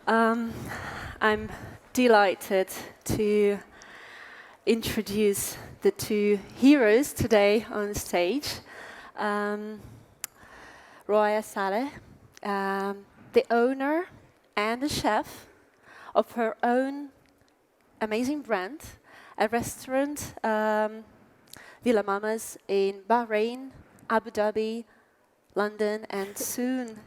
Um, I'm delighted to introduce the two heroes today on stage. Um, Roaya Saleh, the owner and the chef of her own amazing brand, a restaurant, Villa Mamas in Bahrain, Abu Dhabi, London, and soon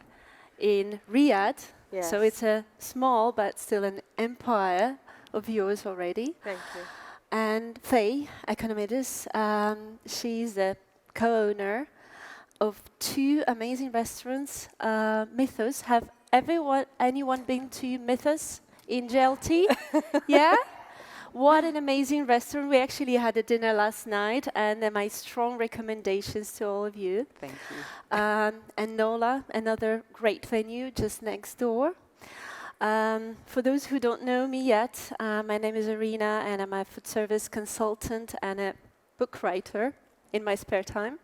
in Riyadh. Yes. So it's a small but still an empire of yours already. Thank you. And Faye Economides, she's the co-owner of two amazing restaurants, Mythos. Have anyone been to Mythos in JLT? Yeah? What an amazing restaurant. We actually had a dinner last night, and my strong recommendations to all of you. Thank you. And Nola, another great venue just next door. For those who don't know me yet, my name is Irina, and I'm a food service consultant and a book writer in my spare time.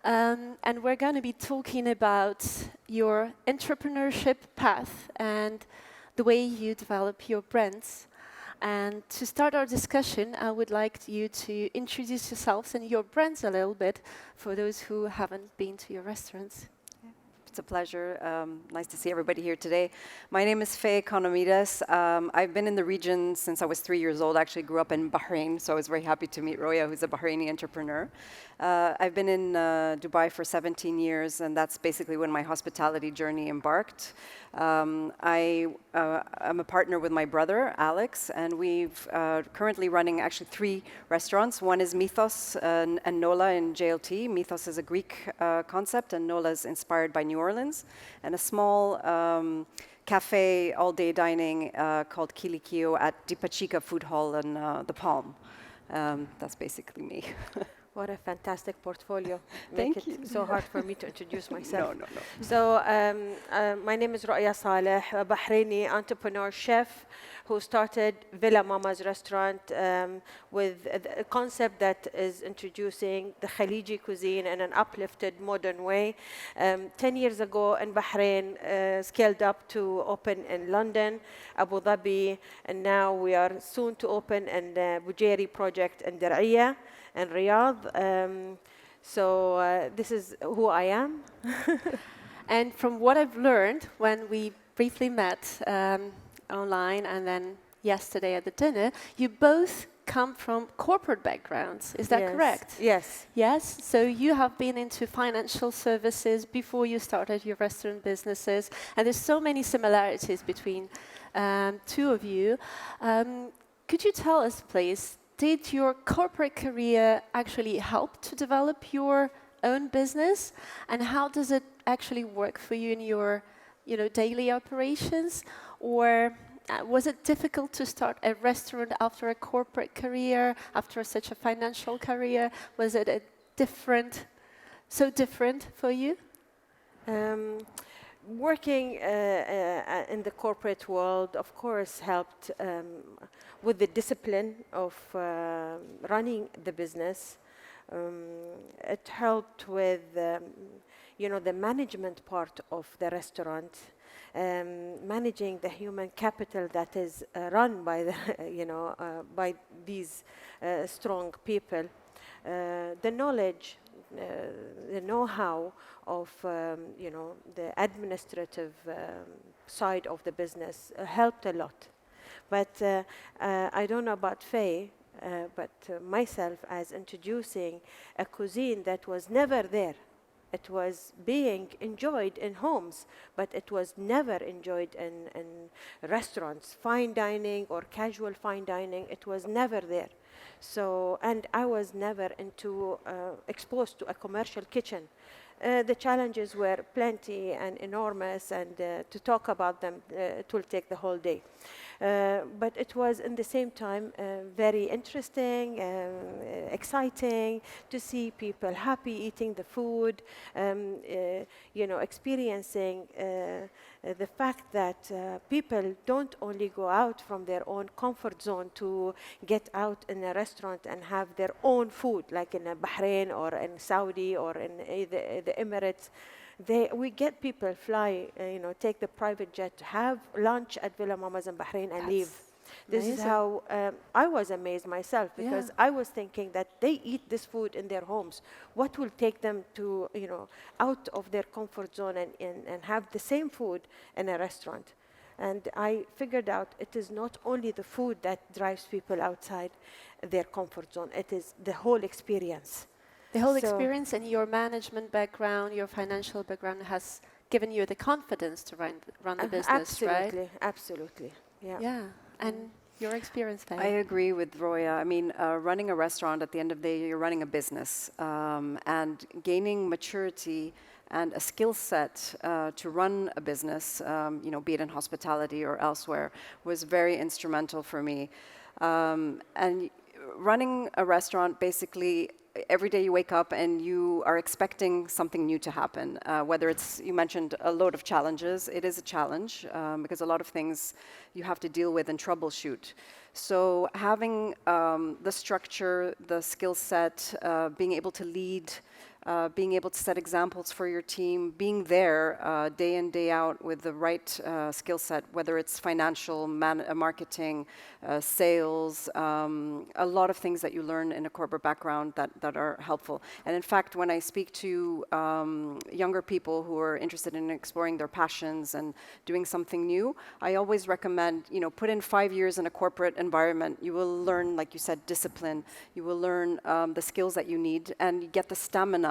And we're going to be talking about your entrepreneurship path and the way you develop your brands. And to start our discussion, I would like you to introduce yourselves and your brands a little bit for those who haven't been to your restaurants. It's a pleasure. Nice to see everybody here today. My name is Faye Economides. I've been in the region since I was 3 years old. I actually grew up in Bahrain, so I was very happy to meet Roaya, who's a Bahraini entrepreneur. I've been in Dubai for 17 years, and that's basically when my hospitality journey embarked. I'm a partner with my brother, Alex, and we've currently running actually 3 restaurants. One is Mythos and Nola in JLT. Mythos is a Greek concept, and Nola is inspired by New Orleans. And a small cafe, all-day dining called Kilikio at Dipachika Food Hall in the Palm. That's basically me. What a fantastic portfolio. Thank Make you. it so hard for me to introduce myself. No. So my name is Roaya Saleh, a Bahraini entrepreneur chef who started Villa Mama's restaurant with a concept that is introducing the Khaliji cuisine in an uplifted modern way. 10 years ago in Bahrain, scaled up to open in London, Abu Dhabi, and now we are soon to open in the Bujeri project in Diriyah and Riyadh. So this is who I am. And from what I've learned when we briefly met online and then yesterday at the dinner, you both come from corporate backgrounds. Is that correct? Yes. Yes. So you have been into financial services before you started your restaurant businesses, and there's so many similarities between two of you. Could you tell us, please, did your corporate career actually help to develop your own business, and how does it actually work for you in your, daily operations? Or was it difficult to start a restaurant after a corporate career, after such a financial career? Was it so different for you? Working in the corporate world, of course, helped with the discipline of running the business. It helped with, the management part of the restaurant, managing the human capital that is run by by these strong people. The knowledge, the know-how of, the administrative side of the business helped a lot. But I don't know about Faye, but myself as introducing a cuisine that was never there. It was being enjoyed in homes, but it was never enjoyed in restaurants, fine dining or casual fine dining. It was never there. So, and I was never exposed to a commercial kitchen. The challenges were plenty and enormous, and to talk about them, it will take the whole day. But it was, in the same time, very interesting, exciting to see people happy eating the food, experiencing the fact that people don't only go out from their own comfort zone to get out in a restaurant and have their own food, like in Bahrain or in Saudi or in the Emirates. We get people fly, take the private jet, have lunch at Villa Mamas in Bahrain and leave. This is how I was amazed myself, because I was thinking that they eat this food in their homes. What will take them to, out of their comfort zone and have the same food in a restaurant? And I figured out it is not only the food that drives people outside their comfort zone, it is the whole experience. The whole experience, and your management background, your financial background has given you the confidence to run the business, right? Absolutely, absolutely. Yeah. And your experience, Faye? I agree with Roya. I mean, running a restaurant, at the end of the day, you're running a business. And gaining maturity and a skill set to run a business, be it in hospitality or elsewhere, was very instrumental for me. And running a restaurant, basically, every day you wake up and you are expecting something new to happen. Whether it's, you mentioned a load of challenges, it is a challenge because a lot of things you have to deal with and troubleshoot. So having the structure, the skill set, being able to lead, being able to set examples for your team, being there day in, day out with the right skill set, whether it's financial, marketing, sales, a lot of things that you learn in a corporate background that are helpful. And in fact, when I speak to younger people who are interested in exploring their passions and doing something new, I always recommend, put in 5 years in a corporate environment. You will learn, like you said, discipline. You will learn the skills that you need, and you get the stamina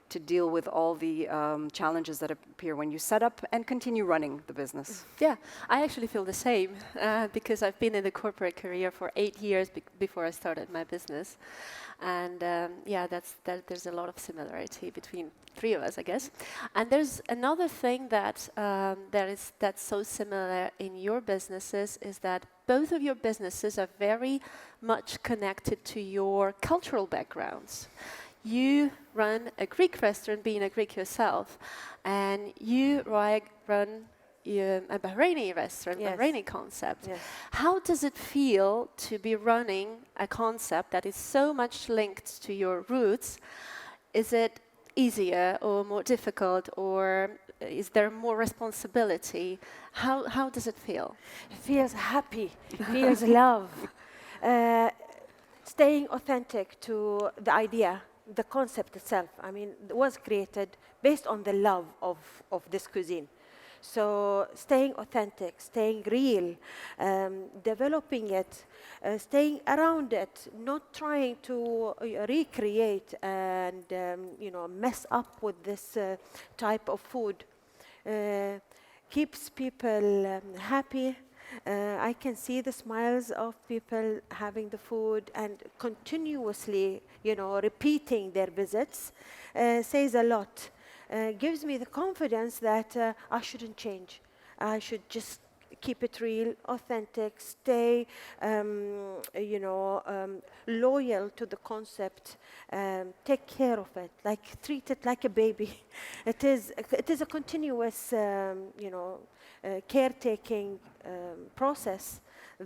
to deal with all the challenges that appear when you set up and continue running the business. Yeah, I actually feel the same because I've been in the corporate career for 8 years before I started my business. And there's a lot of similarity between three of us, I guess. And there's another thing that's so similar in your businesses is that both of your businesses are very much connected to your cultural backgrounds. You run a Greek restaurant, being a Greek yourself, and you, Roaya, run a Bahraini restaurant, Bahraini concept. Yes. How does it feel to be running a concept that is so much linked to your roots? Is it easier or more difficult, or is there more responsibility? How does it feel? It feels happy, it feels love. Staying authentic to the idea, the concept itself, I mean, was created based on the love of this cuisine. So staying authentic, staying real, developing it, staying around it, not trying to recreate and mess up with this type of food, keeps people happy. I can see the smiles of people having the food and continuously, repeating their visits, says a lot. Gives me the confidence that I shouldn't change. I should just keep it real, authentic, stay, loyal to the concept, take care of it, treat it like a baby. It is a continuous, caretaking process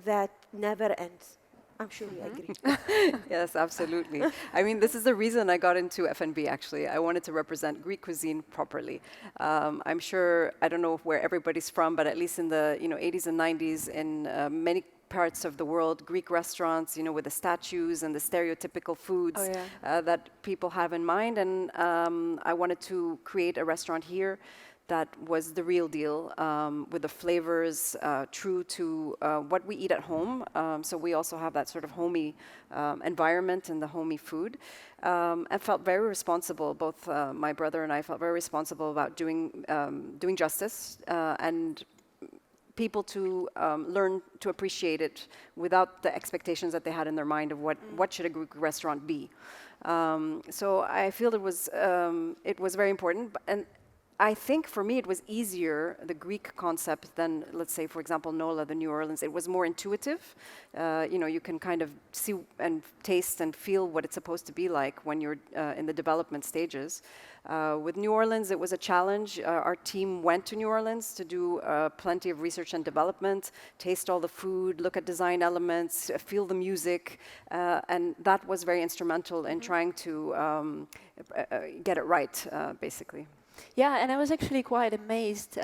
that never ends. I'm sure you agree. Yes, absolutely. I mean, this is the reason I got into F&B, actually. I wanted to represent Greek cuisine properly. I'm sure, I don't know where everybody's from, but at least in the 80s and 90s, in many parts of the world, Greek restaurants, with the statues and the stereotypical foods that people have in mind. And I wanted to create a restaurant here that was the real deal, with the flavors true to what we eat at home. So we also have that sort of homey environment and the homey food. I felt very responsible, both my brother and I felt very responsible about doing justice and people to learn to appreciate it without the expectations that they had in their mind of what should a Greek restaurant be. So I feel it was very important. And I think for me it was easier, the Greek concept, than, let's say, for example, Nola, the New Orleans. It was more intuitive. You can kind of see and taste and feel what it's supposed to be like when you're in the development stages. With New Orleans, it was a challenge. Our team went to New Orleans to do plenty of research and development, taste all the food, look at design elements, feel the music, and that was very instrumental in trying to get it right, basically. Yeah, and I was actually quite amazed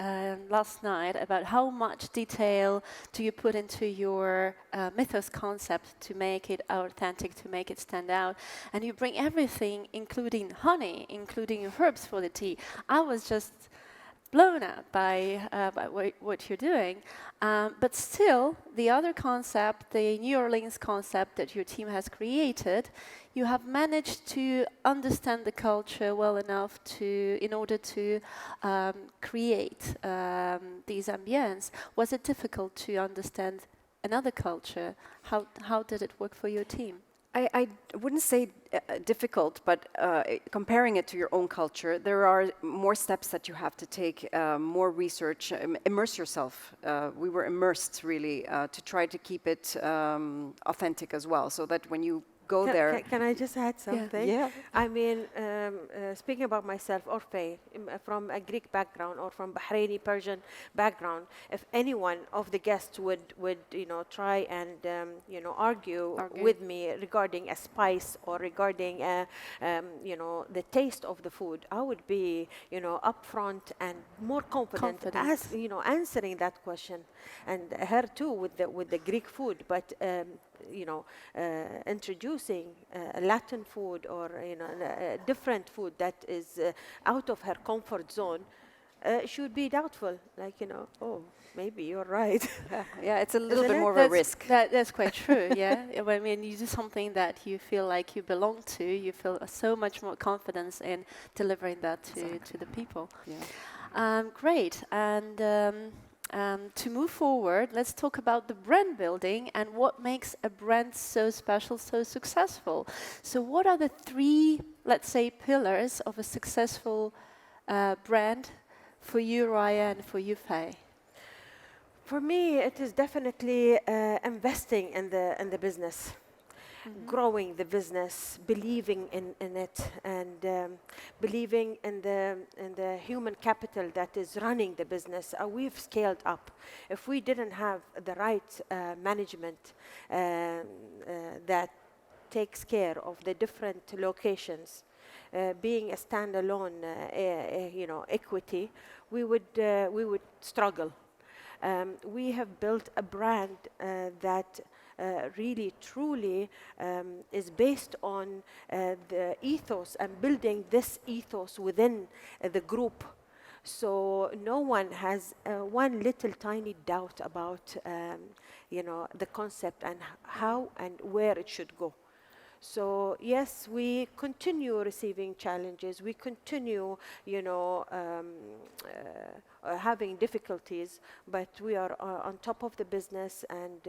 last night about how much detail do you put into your mythos concept to make it authentic, to make it stand out. And you bring everything, including honey, including herbs for the tea. I was just blown out by what you're doing. But still, the other concept, the New Orleans concept that your team has created, you have managed to understand the culture well enough in order to create these ambience. Was it difficult to understand another culture? How did it work for your team? I wouldn't say difficult, but comparing it to your own culture, there are more steps that you have to take, more research, immerse yourself. We were immersed really to try to keep it authentic as well, so that when you go there. Can I just add something? Yeah. I mean, speaking about myself, or Faye, from a Greek background or from Bahraini Persian background, if anyone of the guests would try and argue with me regarding a spice or regarding the taste of the food, I would be upfront and more confident as answering that question, and her too with the Greek food, but introducing Latin food or a different food that is out of her comfort zone, she would be doubtful, like oh, maybe you're right. Yeah, it's a little bit more of a risk. That's quite true. Yeah, I mean, you do something that you feel like you belong to. You feel so much more confidence in delivering that to the people. Yeah. Great. And to move forward, let's talk about the brand building and what makes a brand so special, so successful. So what are the three, let's say, pillars of a successful brand for you, Roaya, and for you, Faye? For me, it is definitely investing in the business. Growing the business, believing in it, and believing in the human capital that is running the business. We've scaled up. If we didn't have the right management that takes care of the different locations, being a standalone, equity, we would struggle. We have built a brand that really, truly is based on the ethos and building this ethos within the group. So no one has one little tiny doubt about, the concept and how and where it should go. So yes, we continue receiving challenges. We continue, having difficulties, but we are on top of the business, and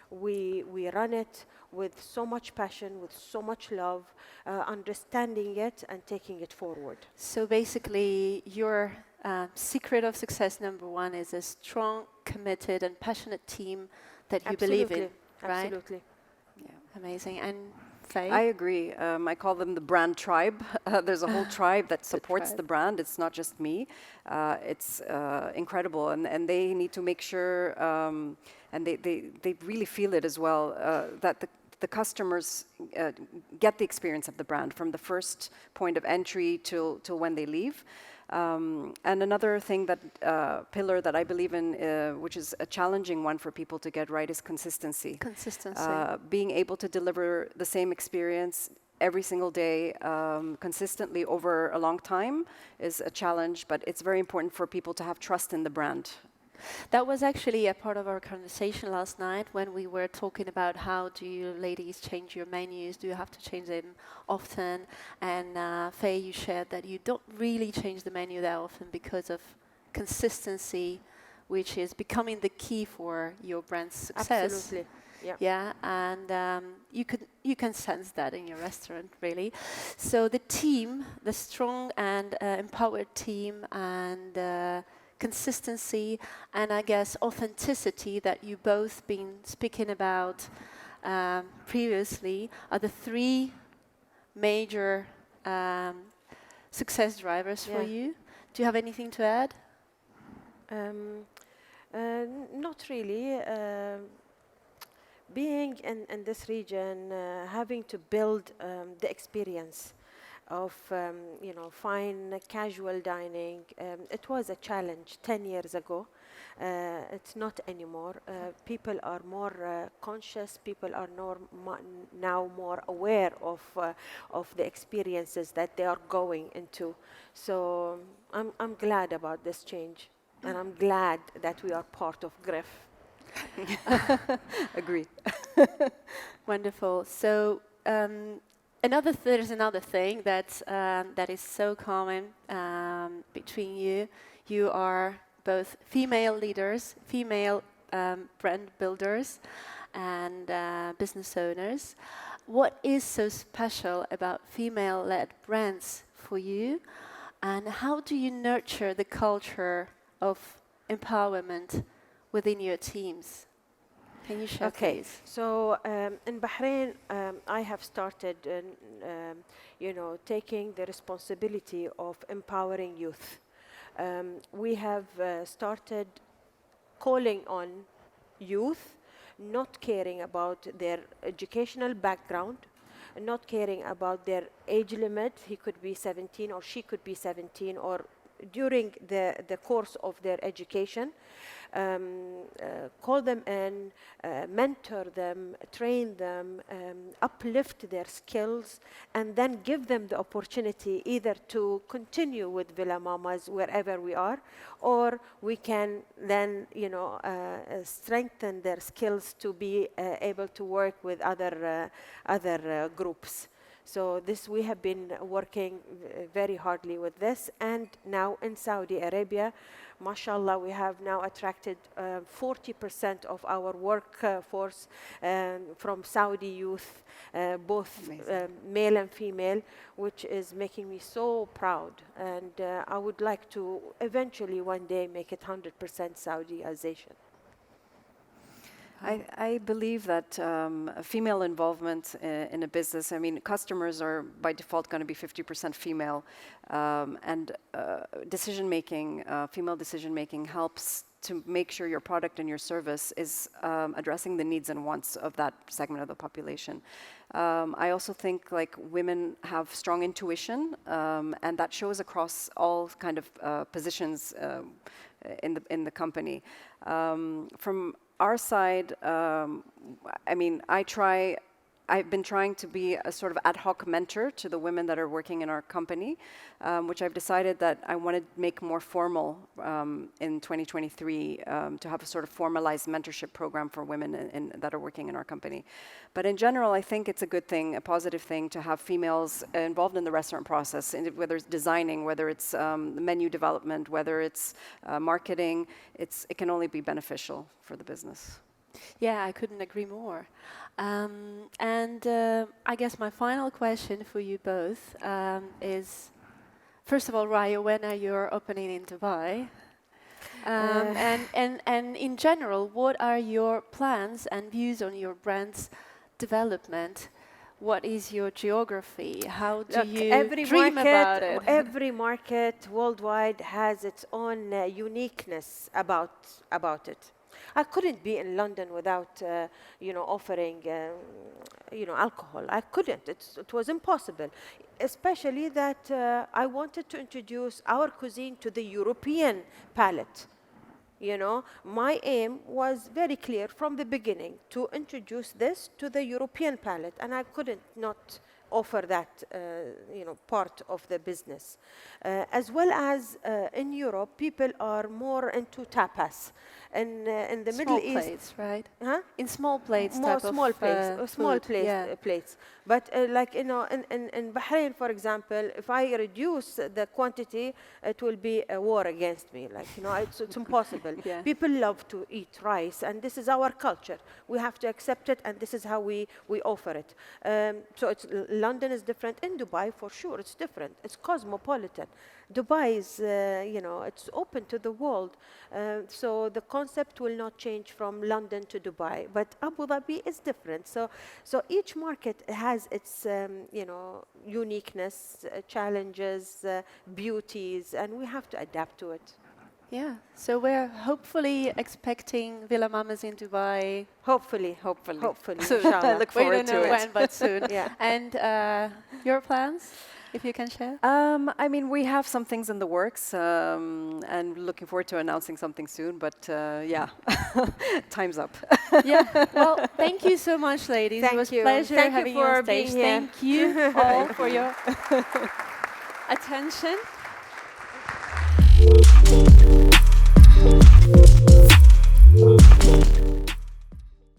we run it with so much passion, with so much love, understanding it and taking it forward. So basically, your secret of success number one is a strong, committed, and passionate team that you believe in, right? Absolutely. Yeah. Amazing. And Faye? I agree. I call them the brand tribe. There's a whole tribe that supports the brand. It's not just me. It's incredible, and they need to make sure, and they really feel it as well, that the customers get the experience of the brand from the first point of entry till when they leave. And another thing pillar that I believe in, which is a challenging one for people to get right, is consistency. Consistency. Being able to deliver the same experience every single day, consistently over a long time, is a challenge, but it's very important for people to have trust in the brand. That was actually a part of our conversation last night when we were talking about how do you ladies change your menus, do you have to change them often? And Faye, you shared that you don't really change the menu that often because of consistency, which is becoming the key for your brand's success. Absolutely. Yeah. Yeah, and you can sense that in your restaurant, really. So the team, the strong and empowered team, and consistency, and I guess authenticity that you both been speaking about previously are the three major success drivers for you. Do you have anything to add? Not really. Being in this region, having to build the experience of fine casual dining. It was a challenge 10 years ago. It's not anymore. People are more conscious. People are now more aware of the experiences that they are going into. So I'm glad about this change, and I'm glad that we are part of GRIF. Agree. Wonderful. So there's another thing that is so common between you. You are both female leaders, female brand builders, and business owners. What is so special about female-led brands for you, and how do you nurture the culture of empowerment within your teams? Can you share, please? So in Bahrain, I have started, taking the responsibility of empowering youth. We have started calling on youth, not caring about their educational background, not caring about their age limit. He could be 17 or she could be 17, or during the course of their education. Call them in, mentor them, train them, uplift their skills, and then give them the opportunity either to continue with Villa Mamas wherever we are, or we can then, strengthen their skills to be able to work with other groups. So we have been working very hardly with this, and now in Saudi Arabia, mashallah, we have now attracted 40% of our workforce from Saudi youth, both male and female, which is making me so proud. And I would like to eventually one day make it 100% Saudiization. I believe that female involvement in a business, customers are by default going to be 50% female, and decision-making, female decision-making helps to make sure your product and your service is addressing the needs and wants of that segment of the population. I also think women have strong intuition, and that shows across all kind of positions in the company. From our side, I've been trying to be a sort of ad hoc mentor to the women that are working in our company, which I've decided that I want to make more formal in 2023, to have a sort of formalized mentorship program for women that are working in our company. But in general, I think it's a good thing, a positive thing, to have females involved in the restaurant process, whether it's designing, whether it's menu development, whether it's marketing. It can only be beneficial for the business. Yeah, I couldn't agree more. I guess my final question for you both is, first of all, Roaya, when are you opening in Dubai? And in general, what are your plans and views on your brand's development? What is your geography? How do you dream about it? Every market worldwide has its own uniqueness about it. I couldn't be in London without, offering, alcohol. I couldn't. It was impossible. Especially that I wanted to introduce our cuisine to the European palate. My aim was very clear from the beginning, to introduce this to the European palate, and I couldn't not offer that, part of the business. As well as in Europe, people are more into tapas. In the Middle East, small plates, right? Huh? In small plates, More type small of plates, small food, yeah. plates. But in Bahrain, for example, if I reduce the quantity, it will be a war against me. It's impossible. Yeah. People love to eat rice, and this is our culture. We have to accept it, and this is how we offer it. So London is different. In Dubai, for sure, it's different. It's cosmopolitan. Dubai is, it's open to the world. So the concept will not change from London to Dubai. But Abu Dhabi is different. So each market has its, uniqueness, challenges, beauties, and we have to adapt to it. Yeah, so we're hopefully expecting Villa Mamas in Dubai. Hopefully. Soon. Inshallah. I look forward to it. We don't know when, but soon. Yeah. And your plans? if you can share? I mean, we have some things in the works, and looking forward to announcing something soon. But yeah, time's up. Yeah. Well, thank you so much, ladies. Thank It was you. a pleasure Thank you having you for on stage. being here. Thank you all for your attention.